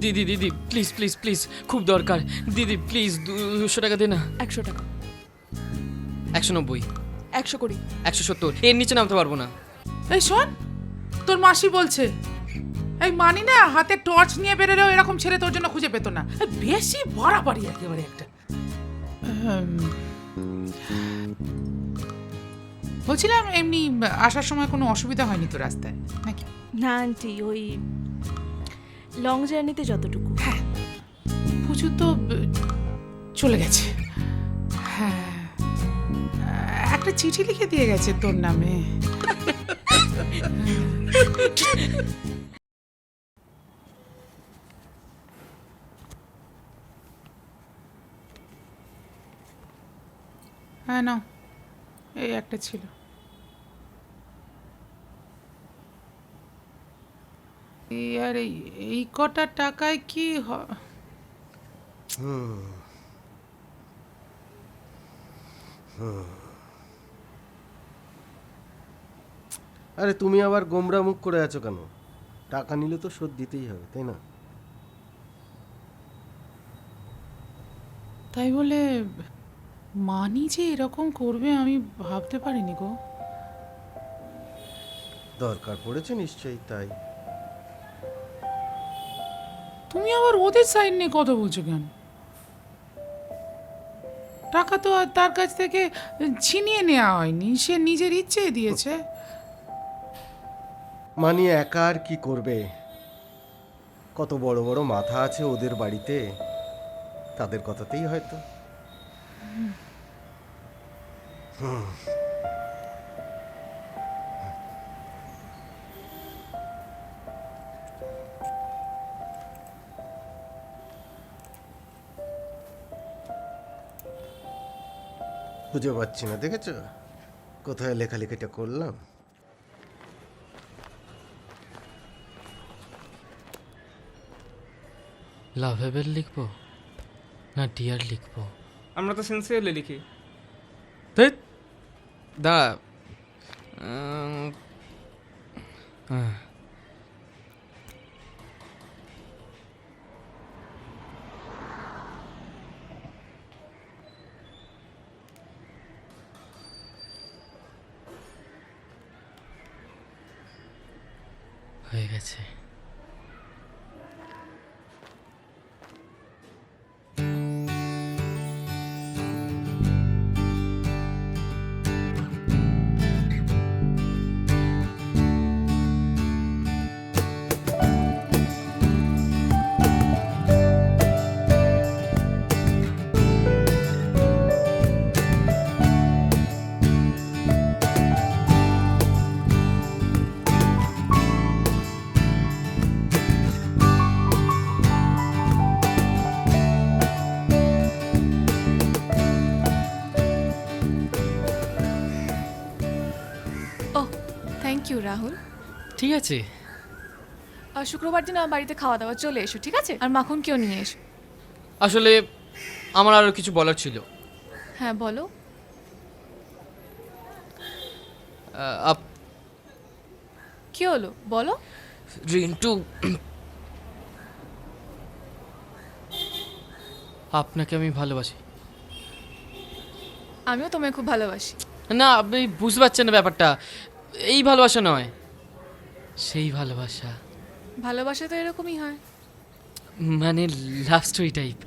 দিদি দিদি please please please, খুব দরকার দিদি, প্লিজ 200 টাকা দে না। 100 টাকা, 190, 120, 170, এর নিচে নামতে পারবো না। এই শোন, তোর মাসি বলছে এই মানি না হাতে টর্চ নিয়ে বেরোলেও এরকম ছেলে তোর জন্য খুঁজে পেতো না। বেশি বাড়াবাড়ি একেবারে একটা। বলছিলাম এমনি আসার সময় কোনো অসুবিধা হয়নি তো রাস্তায় নাকি? না আন্টি, ওই লং জার্নিতে যতটুকু। হ্যাঁ, পুজো তো চলে গেছে। হ্যাঁ, একটা চিঠি লিখে দিয়ে গেছে তোর নামে। হ্যাঁ না, এই একটা ছিল। আর এই কটা টাকায় কি আরে তুমি আবার গোমরা মুখ করে আছো কেন? টাকা নিলে তো শোধ দিতেই হবে, তাই না? তাই বলে মানি যে এরকম করবে আমি ভাবতে পারিনি গো। দরকার পড়েছে নিশ্চয়ই, তাই। তুমি আবার ওদের সাইড নিয়ে কথা বলছো কেন? টাকা তো আর তার কাছ থেকে ছিনিয়ে নেওয়া হয়নি, সে নিজের ইচ্ছেই দিয়েছে। মানি একা আর কি করবে? কত বড় বড় মাথা আছে ওদের বাড়িতে, তাদের কথাতেই হয়তো। খুঁজে পাচ্ছি না, দেখেছ কোথায় লেখালেখিটা করলাম? লাভেবল লিখবো না ডিয়ার লিখবো? আমরা তো সিনসিয়ারলি লিখি। দাঁড়া, হয়ে গেছে। ওহ, থ্যাংক ইউ রাহুল। ঠিক আছে, আর শুক্রবার দিন আমার বাড়িতে খাওয়া দাওয়া চলে এসো, ঠিক আছে? আর মাখন কেউ নিয়ে এসো। আসলে আমার আরো কিছু বলার ছিল। হ্যাঁ বলো। কি হলো বলো। রিন্টু, আপনাকে আমি ভালোবাসি। আমিও তোমায় খুব ভালোবাসি। না, আপনি বুঝতে পারছেন না ব্যাপারটা। এই ভালোবাসা নয়, সেই ভালোবাসা। ভালোবাসা তো এরকমই হয়। মানে লাভ স্টোরি টাইপ,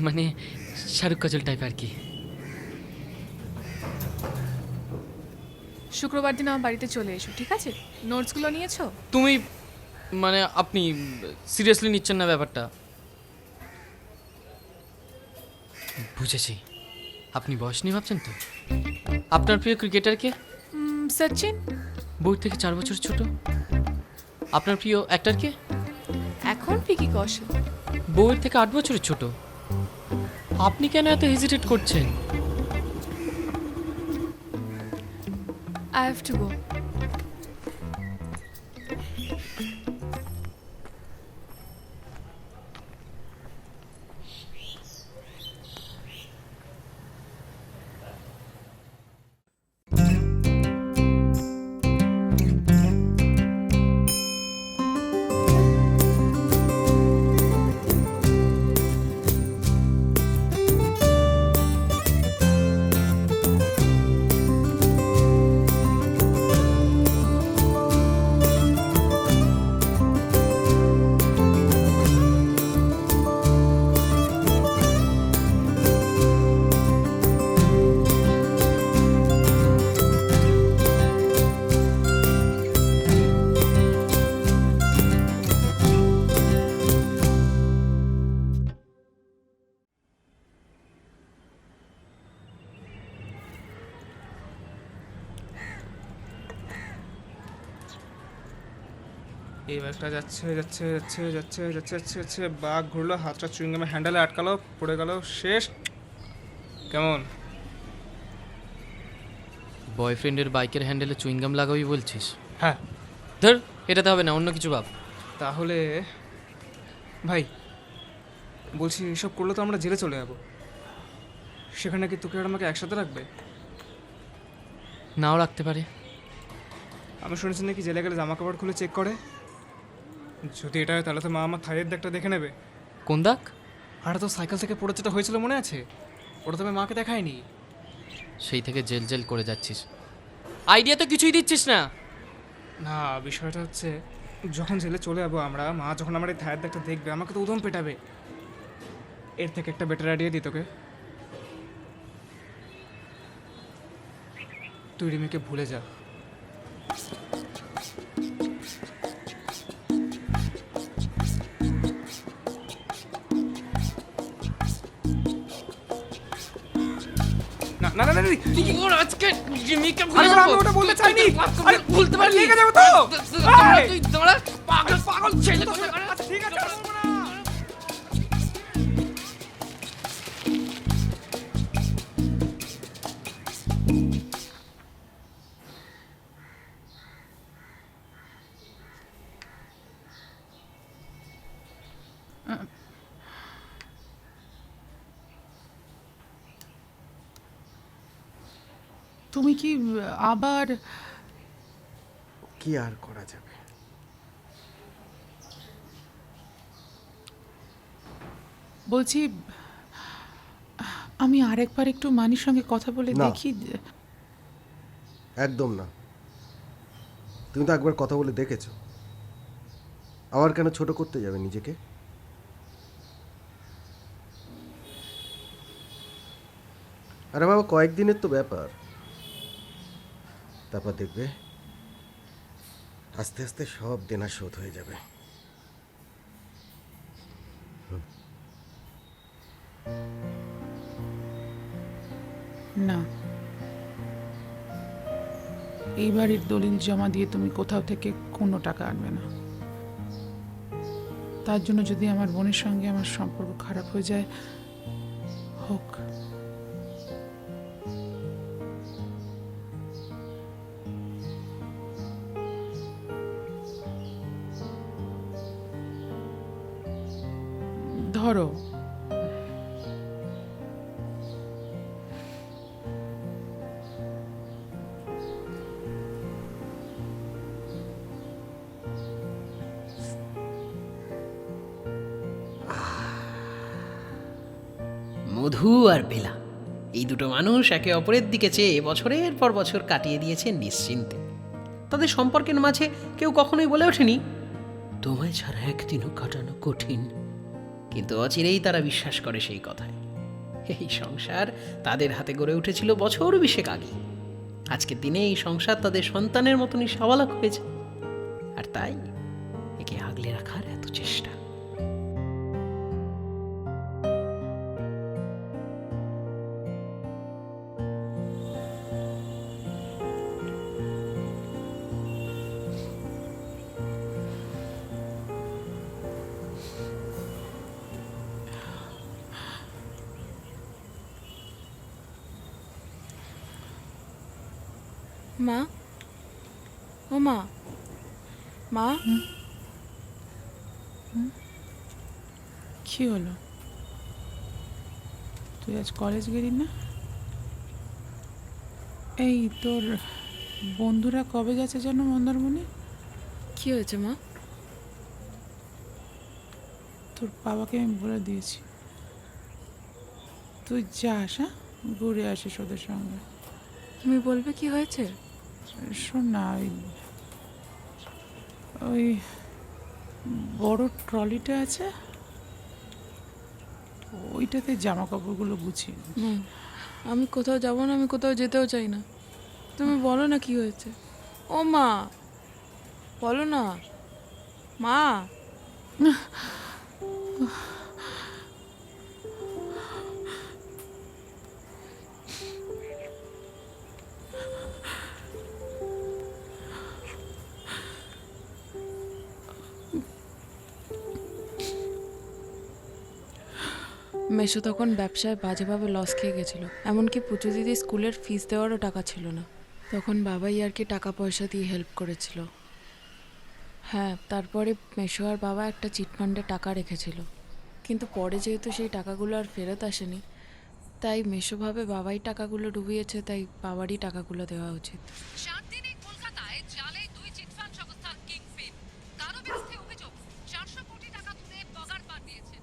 মানে শাহরুখ কাজল টাইপ আর কি। শুক্রবার দিন আমার বাড়িতে চলে এসো, ঠিক আছে? নোটসগুলো নিয়েছো? তুমি মানে আপনি সিরিয়াসলি নিচ্ছেন না ব্যাপারটা? বুঝেছি, আপনি বয়স নিয়ে ভাবছেন তো। আপনার প্রিয় ক্রিকেটার কে? সচিন। বই থেকে 4 বছর ছোট। আপনার প্রিয় অ্যাক্টর কে? এখন ভিকি কৌশল। বইয়ের থেকে 8 বছরের ছোট। আপনি কেন এত হেজিটেট করছেন? I have to go. এই ব্যাগটা যাচ্ছে যাচ্ছে যাচ্ছে যাচ্ছে যাচ্ছে যাচ্ছে যাচ্ছে বাঘ ঘুরলো, হাতটা চুইংগামে হ্যান্ডেলে আটকালো, পড়ে গেল, শেষ। কেমন? বয়ফ্রেন্ডের বাইকের হ্যান্ডেলে চুইংগাম লাগাবি বলছিস? হ্যাঁ। ধর, এটাতে হবে না, অন্য কিছু ভাব। তাহলে ভাই বলছি, এসব করলে তো আমরা জেলে চলে যাবো। সেখানে কি তোকে আর আমাকে একসাথে রাখবে? নাও রাখতে পারে। আমি শুনেছি নাকি জেলে গেলে জামা কাপড় খুলে চেক করে। যদি এটা হয় তাহলে তো মা আমার থাইয়ের দাগটা দেখে নেবে। কোন দাগ? আর তো সাইকেল থেকে পড়ে যেটা হয়েছিল মনে আছে? ওটা তো আমি মাকে দেখাইনি। সেই থেকে জেল জেল করে যাচ্ছিস, আইডিয়া তো কিছুই দিচ্ছিস না। না, বিষয়টা হচ্ছে যখন জেলে চলে যাবো আমরা, মা যখন আমার এই থায়ের দাগটা দেখবে আমাকে তো উদম পেটাবে। এর থেকে একটা বেটার আইডিয়া দিই তোকে। তুই রিমিকে ভুলে যা। না না না না, আজকে জিমিকে আরে বাবা, আমি ওটা বলতে চাইনি। আরে বলতে পারলি? লেগে যাবো তো। এই! তুই দাঁড়া, পাগল পাগল ছেলে কোথাকার। আচ্ছা, ঠিক আছে, আর বলবো না। তুমি কি আবার কি আর করা যাবে? বলছি, আমি আরেকবার একটু মানির সঙ্গে কথা বলে না। দেখি। একদম না। তুমি তো একবার কথা বলে দেখেছো। আবার কেন ছোট করতে যাবে নিজেকে? আরে বাবা, কয়েকদিনের তো ব্যাপার। তারপর দেখবে আস্তে আস্তে সব দেনা শোধ হয়ে যাবে। না, এই বাড়ির দলিল জমা দিয়ে তুমি কোথাও থেকে কোনো টাকা আনবে না। তার জন্য যদি আমার বোনের সঙ্গে আমার সম্পর্ক খারাপ হয়ে যায়, হোক। ধরো, মধু আর বেলা, এই দুটো মানুষ একে অপরের দিকে চেয়ে বছরের পর বছর কাটিয়ে দিয়েছে নিশ্চিন্তে। তাদের সম্পর্কের মাঝে কেউ কখনোই বলে ওঠেনি তোমায় ছাড়া একদিনও কাটানো কঠিন, কিন্তু অচিরেই তারা বিশ্বাস করে সেই কথায়। এই সংসার তাদের হাতে গড়ে উঠেছিল বছর 20 আগে। আজকের দিনে এই সংসার তাদের সন্তানের মতনই সাবালক হয়েছে, আর তাই একে আগলে রাখার এত চেষ্টা। মা, ও মা, মা, কি হলো? তুই আজ কলেজ গেলি না? এই তোর বন্ধুরা কবে গেছে যেন মন্দারমণি? কি হয়েছে মা? তোর বাবাকে আমি বলে দিয়েছি, তুই যাস, হ্যাঁ, ঘুরে আসিস ওদের সঙ্গে। তুমি বলবে কি হয়েছে? শোন না, ওই বড় ট্রলিটা আছে, ওইটাতে জামা কাপড়গুলো গুছিয়ে নে। না, আমি কোথাও যাব না, আমি কোথাও যেতেও চাই না। তুমি বলো না কি হয়েছে। ও মা, বলো না মা। মেশো তখন ব্যবসায় বাজেভাবে লস খেয়ে গেছিল, এমনকি পুজো দিদি স্কুলের ফিস দেওয়ারও টাকা ছিল না। তখন বাবাই আর কি টাকা পয়সা দিয়ে হেল্প করেছিল। হ্যাঁ, তারপরে মেশো আর বাবা একটা চিটফান্ডে টাকা রেখেছিল, কিন্তু পরে যেহেতু সেই টাকাগুলো আর ফেরত আসেনি, তাই মেশো ভাবে বাবাই টাকাগুলো ডুবিয়েছে, তাই বাবারই টাকাগুলো দেওয়া উচিত। 4 দিনে কলকাতায় জালে 2 চিটফান্ড সংস্থার কিংপিন, কারো বিরুদ্ধে অভিযোগ 400 কোটি টাকা তুলে পগার পার দিয়েছেন।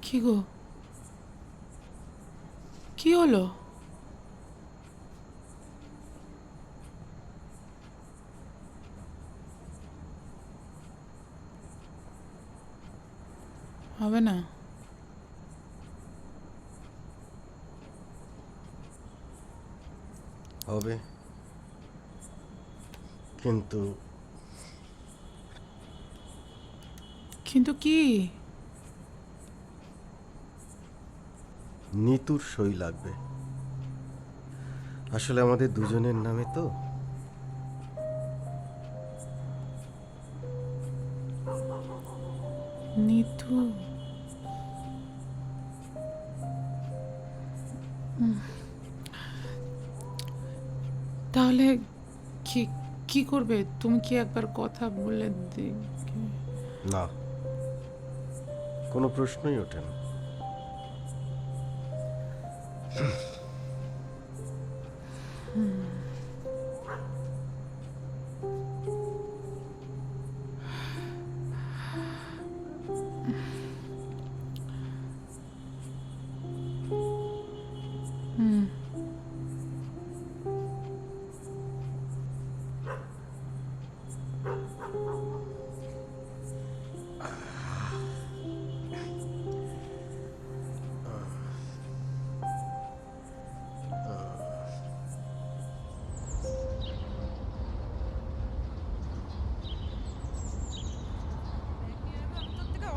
কি গো, কি হলো? হবে না? হবে, কিন্তু কিন্তু কি? নিতুর সই লাগবে। আসলে আমাদের দুজনের নামে তো। নিতু, তাহলে কি কি করবে? তুমি কি একবার কথা বলে দেখবে? না, কোনো প্রশ্নই ওঠে না।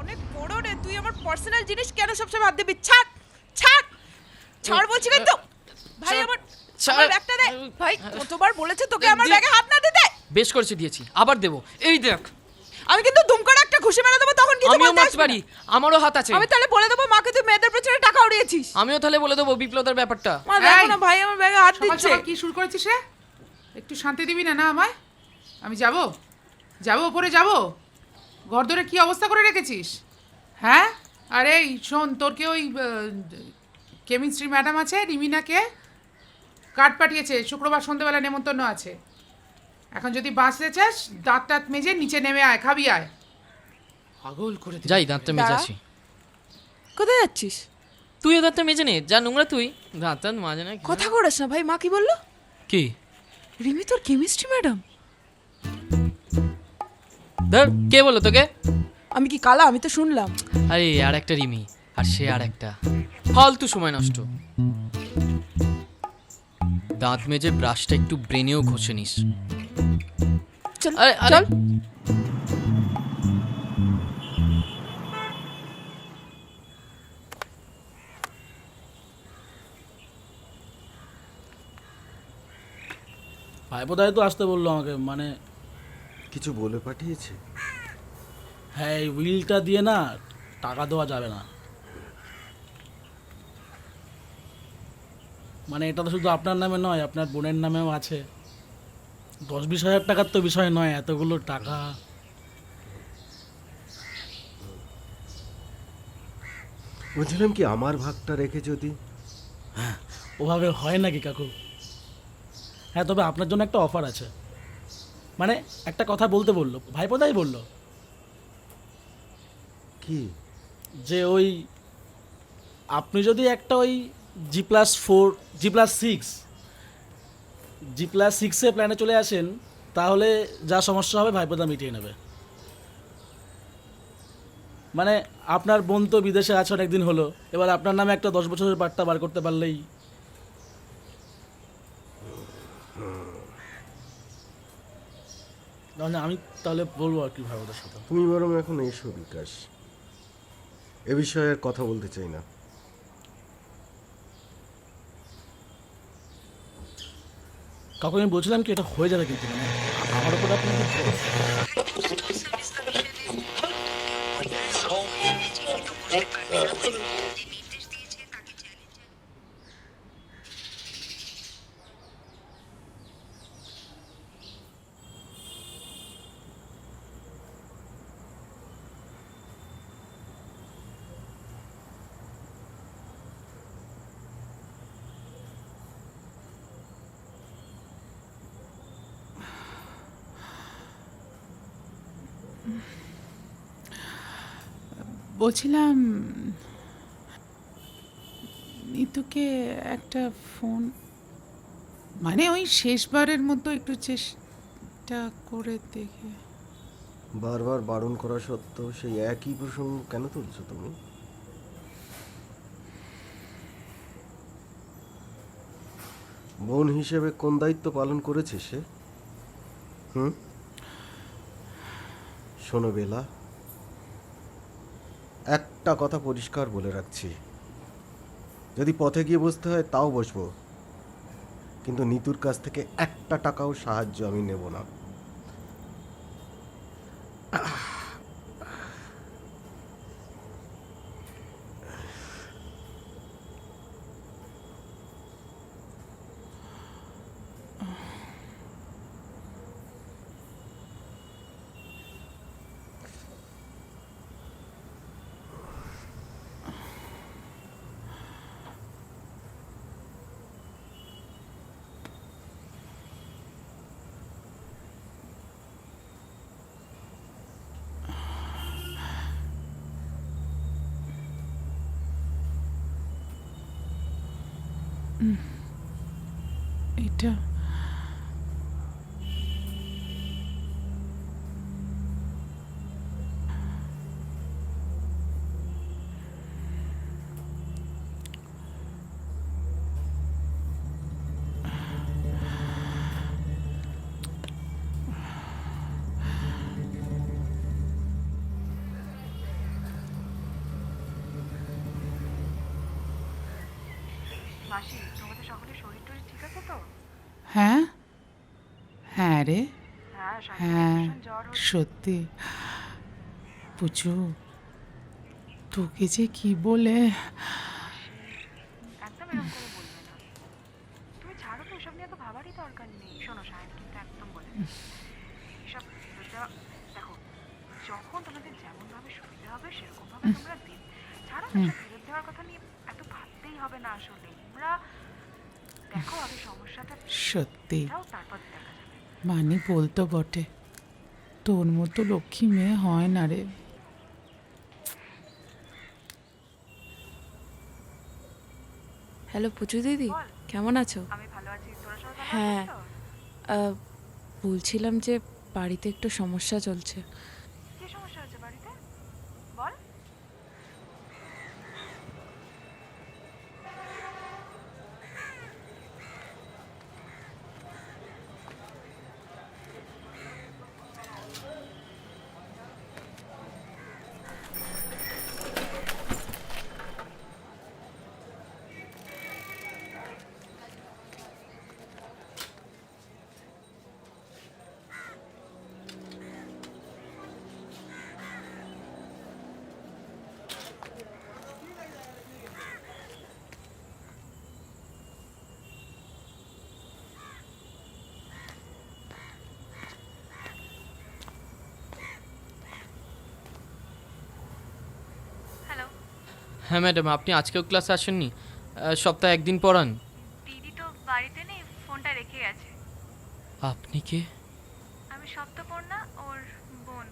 অনেক বড় রে তুই, আমার পার্সোনাল জিনিস কেন সবসময় হাত দিবি? ছাড় ছাড় ছাড় বলছি কিন্তু। ভাই আমার আমার ব্যাগটা দে ভাই, কতবার বলেছে তোকে আমার ব্যাগে হাত না দিতে? বেশ করেছে, দিয়েছি, আবার দেবো। এই দেখ, আমি কিন্তু দুম করে একটা ঘুষি মেরে দেবো, তখন কিন্তু আমিও বলতে মারতে আসবি পারি, না। আমারও হাত আছে। আমি তাহলে বলে দেবো মাকে তুই মেয়েদের পেছনে টাকা উড়িয়েছিস। আমিও তাহলে বলে দেবো বিপ্লবের ব্যাপারটা। মা দেখো এই, না ভাই আমার ব্যাগে হাত সকাল দিচ্ছে। সকাল কি শুরু করেছিস রে? একটু শান্তি দিবি না? না আমায়, আমি যাব যাব ওপরে যাব। ঘর ধরে কি অবস্থা করে রেখেছিস? হ্যাঁ, আরে এই শোন, তোর কে ওই কেমিস্ট্রি ম্যাডাম আছে রিমিনাকে কার্ড পাঠিয়েছে, শুক্রবার সন্ধ্যেবেলা নেমন্তন্ন আছে। এখন যদি বাঁচতে চাস দাঁত টাত মেজে নিচে নেমে আয়, খাবি আয়। পাগল করে দিল। যাই, দাঁতটা মেজে আসি। কোথায় যাচ্ছিস? তুইও দাঁতটা মেজে নে, যা নোংরা তুই। দাঁতটা মাজে না কথা করিস না ভাই। মা কি বললো? কি? রিমি তোর কেমিস্ট্রি ম্যাডাম? ধর, কে বললো তোকে? আমি কি কালা? আমি তো শুনলাম। আরে আর একটা রিমি, আর সে আর একটা। ফালতু সময় নষ্ট। দাঁত মেজে ব্রাশটা একটু ব্রেনেও ঘষে নিস। চল আরে আরে চল। ভাইপোদাই তো আসতে বললো আমাকে, মানে কিছু বলে পাঠিয়েছে? হ্যাঁ, এই উইলটা দিয়ে না টাকা দেওয়া যাবে না। মানে এটা তো শুধু আপনার নামে নয়, আপনার বোনের নামেও আছে। 10-20 হাজার টাকার তো বিষয় নয়, এতগুলো টাকা। বলছিলাম কি, আমার ভাগটা রেখে যদি। ওভাবে হয় নাকি কাকু? হ্যাঁ, তবে আপনার জন্য একটা অফার আছে। মানে একটা কথা বলতে বললো, ভাইপোদাই বললো কি? যে ওই আপনি যদি একটা ওই G+4 G+6 G+6 প্ল্যানে চলে আসেন, তাহলে যা সমস্যা হবে ভাইপোদা মিটিয়ে নেবে। মানে আপনার বোন তো বিদেশে আছে অনেকদিন হলো, এবার আপনার নামে একটা 10 বছরের পাট্টা বার করতে পারলেই। মানে আমি তাহলে বলবো আর কি ভাইপোদার সাথে। তুমি বরং এখন এসো বিকাশ, এ বিষয়ে আর কথা বলতে চাই না। কাকু আমি বলছিলাম কি এটা হয়ে যাবে কিন্তু মানে আমার উপর আপনি বলছিলাম নিতুকে একটা ফোন, মানে ওই শেষবারের মতো একটু চেষ্টা করে দেখে। বারবার বারণ করা সত্ত্বেও সেই একই প্রসঙ্গ কেন তুলছো তুমি? বোন হিসেবে কোন দায়িত্ব পালন করেছে সে? শোনো বেলা, একটা কথা পরিষ্কার বলে রাখছি, যদি পথে গিয়ে বসতে হয় তাও বসবো, কিন্তু নিতুর কাছ থেকে একটা টাকাও সাহায্য আমি নেব না। এটা হ্যাঁ, হ্যাঁ রে, হ্যাঁ সত্যি। পুচু তোকে যে কি বলে, একদম এরকম করে বলবে না। তুমি ছাড়ো তো, এসব নিয়ে তো ভাবারই দরকার নেই। শোনো সায়ন কিন্তু একদম বলে এসব দেখো, যখন তোমাদের যেমন ভাবে সুবিধা হবে সেরকম ভাবে তোমরা দিন। ছাড়ো না, এসব ফেরত দেওয়ার কথা নিয়ে এত ভাবতেই হবে না। আসলে তোমরা দেখো আগে সমস্যাটা সত্যি তাও তারপর দেখা যাবে। মানে বলতো বটে, তোর মতো লক্ষ্মী মেয়ে হয় না রে। হ্যালো পুচু দিদি, কেমন আছো? আমি ভালো আছি, তোরা সবাই ভালো হ্যাঁ, আছো তো? বলছিলাম যে বাড়িতে একটু সমস্যা চলছে। কি সমস্যা হচ্ছে বাড়িতে বল। হ্যালো, হ্যাঁ ম্যাডাম, আপনি আজকেও ক্লাসে আসেননি? সপ্তাহে একদিন পড়ান। দিদি তো বাড়িতে নেই, ফোনটা রেখে গেছে। আপনি কে? আমি সপ্তপর্ণা, ওর বোন।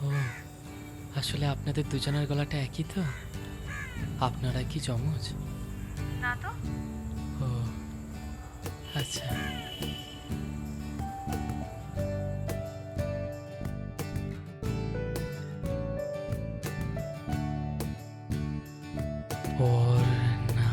ও, আসলে আপনাদের দুজনের গলাটা একই তো? আপনারা কি জমজ? না তো। ও আচ্ছা। পড়না।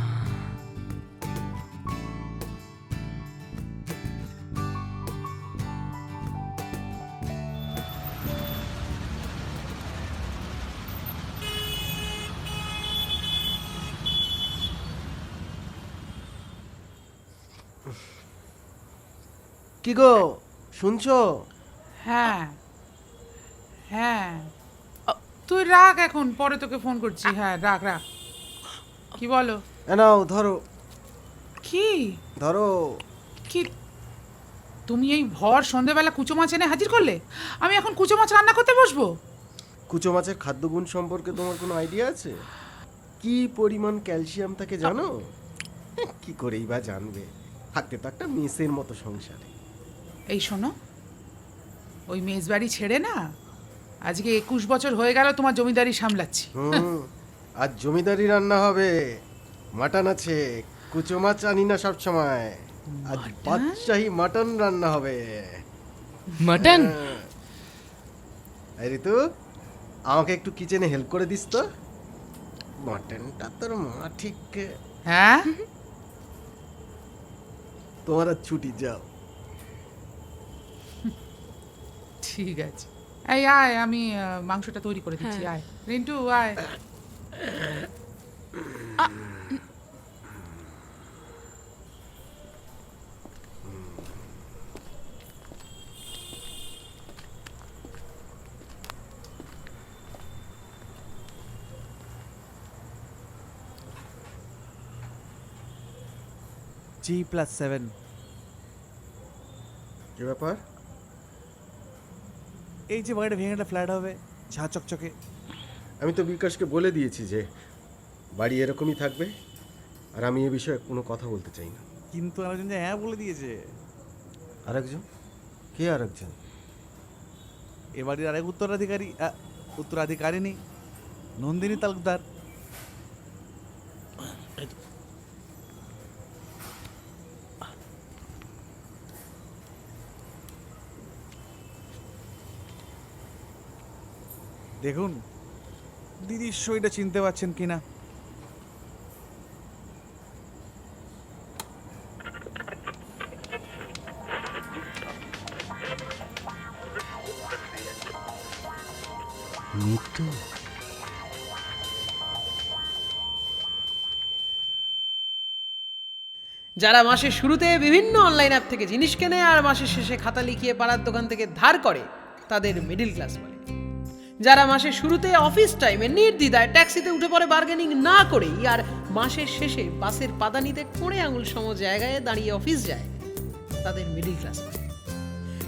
কি গো শুনছো? হ্যাঁ হ্যাঁ তুই রাখ, এখন পরে তোকে ফোন করছি। হ্যাঁ রাখ রাখ। কি বলো? নাও ধরো কি ধরো। কি তুমি এই ভর সন্ধেবেলা কুচো মাছ এনে হাজির করলে? আমি এখন কুচো মাছ রান্না করতে বসবো? কুচো মাছের খাদ্যগুণ সম্পর্কে তোমার কোনো আইডিয়া আছে? কি পরিমাণ ক্যালসিয়াম থাকে জানো? কি করেই বা জানবে, থাকতে তো একটা মেসের মতো সংসারে। এই শোনো, ওই মেজবাড়ি ছেড়ে না আজকে 21 বছর হয়ে গেল তোমার জমিদারি সামলাচ্ছি। আজ জমিদারি রান্না হবে, মাটন আছে, কুচো মাছ আনি না সব সময়। আজ বাদশাহী মাটন রান্না হবে। মাটন? এই ঋতু, আমাকে একটু কিচেনে হেল্প করে দিস তো। মাটনটা তোর মা ঠিক। হ্যাঁ তোমার আর ছুটি, যাও। ঠিক আছে, এই আয়, আমি মাংসটা তৈরি করে দিচ্ছি। আয় রিন্টু, আয়। G+7। কি ব্যাপার? এই যে বাড়িটা ভেঙে একটা ফ্ল্যাট হবে, ঝা চকচকে। আমি তো বিকাশকে বলে দিয়েছি যে বাড়ি এরকমই থাকবে, আর আমি এ বিষয়ে কোনো কথা বলতে চাই না। কিন্তু আরেকজন যে হ্যাঁ বলে দিয়েছে। আরেকজন? কে আরেকজন? এ বাড়ির আরেক উত্তরাধিকারিণী নন্দিনী তালুকদার। দেখুন দিদির সইটা চিনতে পারছেন কিনা। মৃত্যু? যারা মাসের শুরুতে বিভিন্ন অনলাইন অ্যাপ থেকে জিনিস কেনে আর মাসের শেষে খাতা লিখিয়ে পাড়ার দোকান থেকে ধার করে, তাদের মিডল ক্লাস বলে। যারা মাসের শুরুতে অফিস টাইমে নির্দ্বিধায় ট্যাক্সিতে উঠে পড়ে বার্গেনিং না করেই আর মাসের শেষে বাসের পাদানিতে 5 আঙুল সম জায়গায় দাঁড়িয়ে অফিস যায়, তাদের মিডল ক্লাস বলে।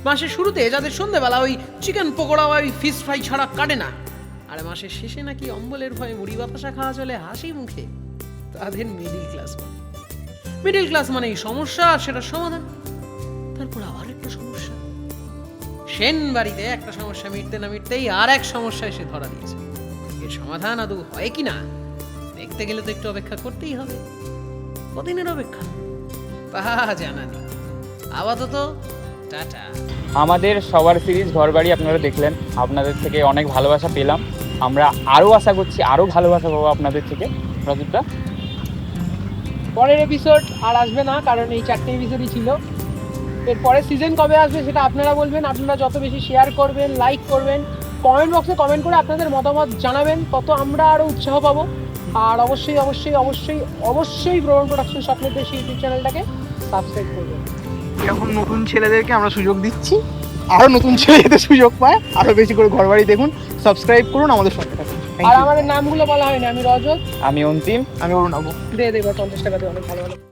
মাসের শুরুতে যাদের সন্ধ্যেবেলা ওই চিকেন পকোড়া ওই ফিশ ফ্রাই ছাড়া কাটে না, আর মাসের শেষে নাকি অম্বলের ভয়ে মুড়ি বাতাসা খাওয়া চলে হাসি মুখে, তাদের মিডল ক্লাস বলে। মিডল ক্লাস মানে এই সমস্যা আর সেটার সমাধান। তারপর আবার একটা সমস্যা, সেন বাড়িতে একটা সমস্যা মিটতে না মিটতেই আর এক সমস্যা এসে ধরা দিয়েছে। এর সমাধান আদৌ হয় কি না দেখতে গেলে তো একটু অপেক্ষা করতেই হবে। কদিনের অপেক্ষা তা জানা নেই। আপাতত টাটা। আমাদের সবার সিরিজ ঘরবাড়ি আপনারা দেখলেন, আপনাদের থেকে অনেক ভালোবাসা পেলাম। আমরা আরও আশা করছি আরও ভালোবাসা পাবো আপনাদের থেকে। প্রদীপদা, পরের এপিসোড আর আসবে না, কারণ এই 4টে এপিসোডই ছিল। এর পরের সিজন কবে আসবে সেটা আপনারা বলবেন। আপনারা যত বেশি শেয়ার করবেন, লাইক করবেন, কমেন্ট বক্সে কমেন্ট করে আপনাদের মতামত জানাবেন, তত আমরা আরও উৎসাহ পাবো। আর অবশ্যই অবশ্যই অবশ্যই অবশ্যই ভ্রমণ প্রোডাকশন স্বপ্নের দেশ ইউটিউব চ্যানেলটাকে সাবস্ক্রাইব করবেন। এরকম নতুন ছেলেদেরকে আমরা সুযোগ দিচ্ছি, আরও নতুন ছেলে যাতে সুযোগ পায়, আরও বেশি করে ঘরবাড়ি দেখুন, সাবস্ক্রাইব করুন, আমাদের সঙ্গে থাকুন। আর আমাদের নামগুলো বলা হয়নি, আমি রজত, আমি অন্তিম, আমি অরুণাবু। দিয়ে দেবো 50 টাকা দিয়ে, অনেক ভালো ভালো।